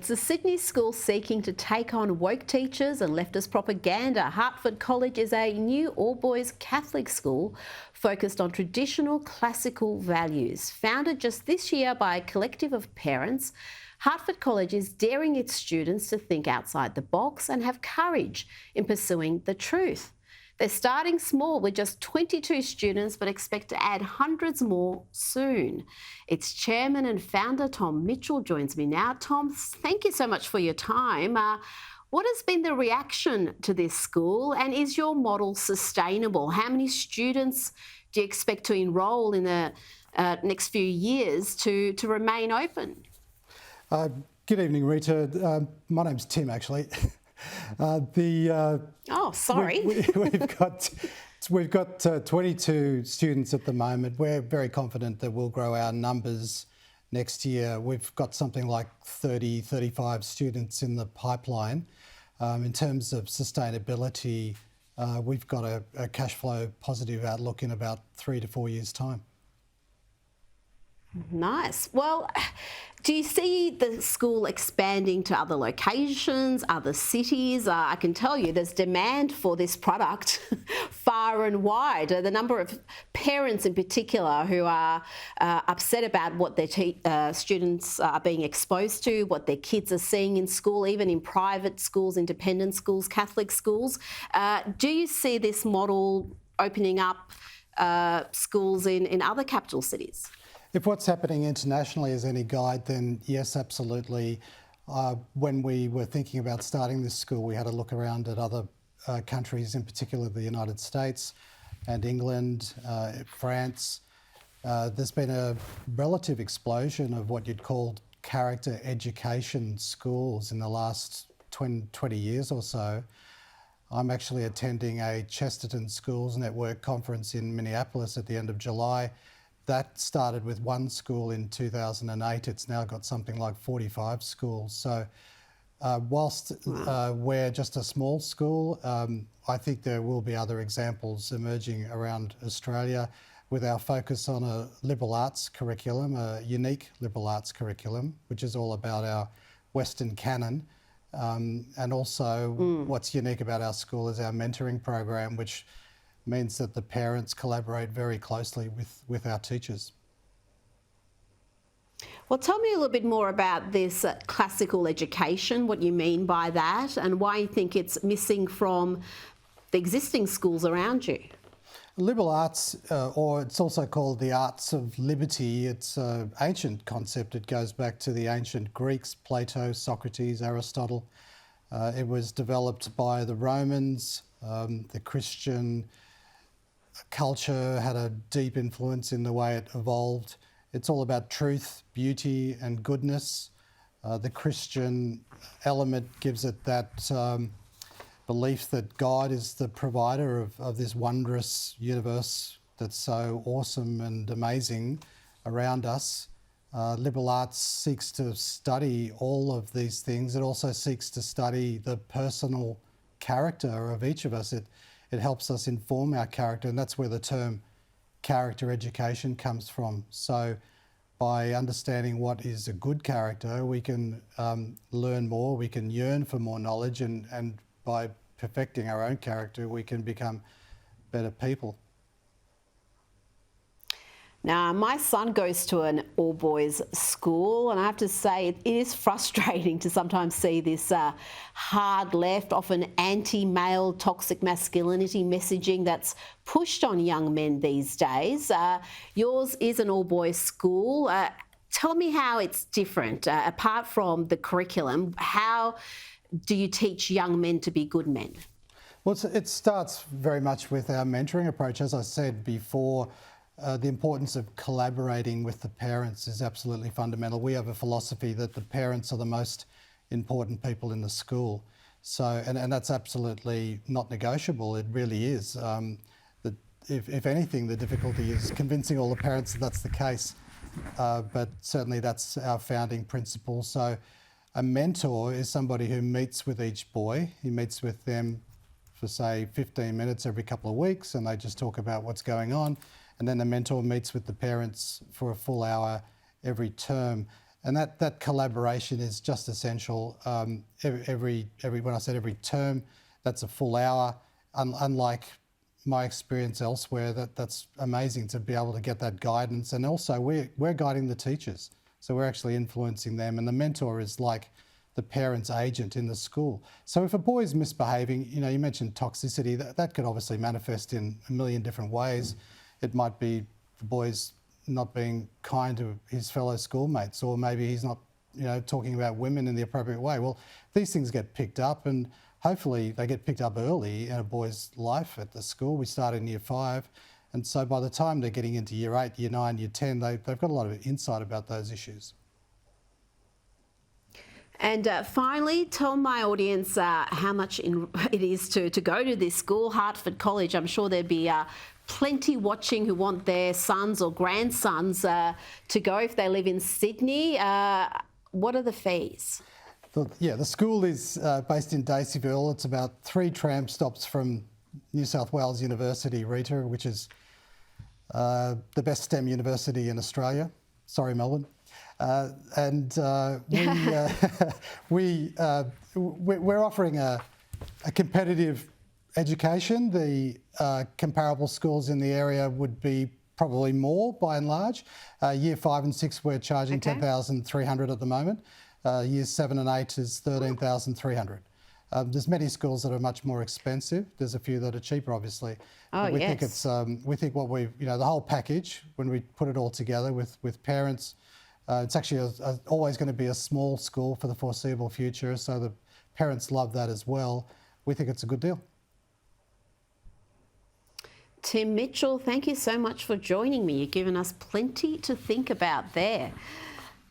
It's a Sydney school seeking to take on woke teachers and leftist propaganda. Hartford College is a new all-boys Catholic school focused on traditional classical values. Founded just this year by a collective of parents, Hartford College is daring its students to think outside the box and have courage in pursuing the truth. They're starting small with just 22 students, but expect to add hundreds more soon. Its chairman and founder, Tom Mitchell, joins me now. Tom, thank you so much for your time. What has been the reaction to this school, and is your model sustainable? How many students do you expect to enrol in the next few years to remain open? Good evening, Rita. My name's Tim, actually. Oh, sorry. We've got 22 students at the moment. We're very confident that we'll grow our numbers next year. We've got something like 30, 35 students in the pipeline. In terms of sustainability, we've got a cash flow positive outlook in about 3 to 4 years' time. Nice. Well, do you see the school expanding to other locations, other cities? I can tell you there's demand for this product far and wide. The number of parents in particular who are upset about what their students are being exposed to, what their kids are seeing in school, even in private schools, independent schools, Catholic schools. Do you see this model opening up schools in other capital cities? If what's happening internationally is any guide, then yes, absolutely. When we were thinking about starting this school, we had a look around at other countries, in particular the United States and England, France. There's been a relative explosion of what you'd call character education schools in the last 20 years or so. I'm actually attending a Chesterton Schools Network conference in Minneapolis at the end of July. That started with one school in 2008. It's now got something like 45 schools. So whilst we're just a small school, I think there will be other examples emerging around Australia with our focus on a liberal arts curriculum, a unique liberal arts curriculum, which is all about our Western canon. And also what's unique about our school is our mentoring program, which means that the parents collaborate very closely with our teachers. Well, tell me a little bit more about this classical education, what you mean by that, and why you think it's missing from the existing schools around you. Liberal arts, or it's also called the arts of liberty, it's an ancient concept. It goes back to the ancient Greeks, Plato, Socrates, Aristotle. It was developed by the Romans. The Christian culture had a deep influence in the way it evolved. It's all about truth, beauty and goodness. The Christian element gives it that belief that God is the provider of this wondrous universe that's so awesome and amazing around us. Liberal arts seeks to study all of these things. It also seeks to study the personal character of each of us. It helps us inform our character, and that's where the term character education comes from. So by understanding what is a good character, we can learn more, we can yearn for more knowledge, and by perfecting our own character, we can become better people. Now, my son goes to an all-boys school, and I have to say it is frustrating to sometimes see this hard left, often anti-male toxic masculinity messaging that's pushed on young men these days. Yours is an all-boys school. Tell me how it's different. Apart from the curriculum, how do you teach young men to be good men? Well, it starts very much with our mentoring approach. As I said before, the importance of collaborating with the parents is absolutely fundamental. We have a philosophy that the parents are the most important people in the school. So, and that's absolutely not negotiable. It really is. If anything, the difficulty is convincing all the parents that that's the case. But certainly that's our founding principle. So a mentor is somebody who meets with each boy. He meets with them for, say, 15 minutes every couple of weeks, and they just talk about what's going on. And then the mentor meets with the parents for a full hour every term. And that collaboration is just essential. When I said every term, that's a full hour. Unlike my experience elsewhere, that's amazing to be able to get that guidance. And also we're guiding the teachers. So we're actually influencing them. And the mentor is like the parent's agent in the school. So if a boy is misbehaving, you mentioned toxicity, that could obviously manifest in a million different ways. It might be the boy's not being kind to his fellow schoolmates, or maybe he's not, talking about women in the appropriate way. Well, these things get picked up, and hopefully they get picked up early in a boy's life at the school. We start in year 5. And so by the time they're getting into year 8, year 9, year 10, they've got a lot of insight about those issues. And finally, tell my audience how much it is to go to this school, Hartford College. I'm sure there'd be plenty watching who want their sons or grandsons to go if they live in Sydney. What are the fees? The school is based in Daceyville. It's about 3 tram stops from New South Wales University, Rita, which is the best STEM university in Australia. Sorry, Melbourne. We're offering a competitive education. The comparable schools in the area would be probably more by and large. Year 5 and 6 we're charging $10,300 at the moment. Years 7 and 8 is $13,300. There's many schools that are much more expensive. There's a few that are cheaper, obviously. Oh, we yes. think it's we think what we the whole package, when we put it all together with parents, it's actually always going to be a small school for the foreseeable future. So the parents love that as well. We think it's a good deal. Tim Mitchell, thank you so much for joining me. You've given us plenty to think about there.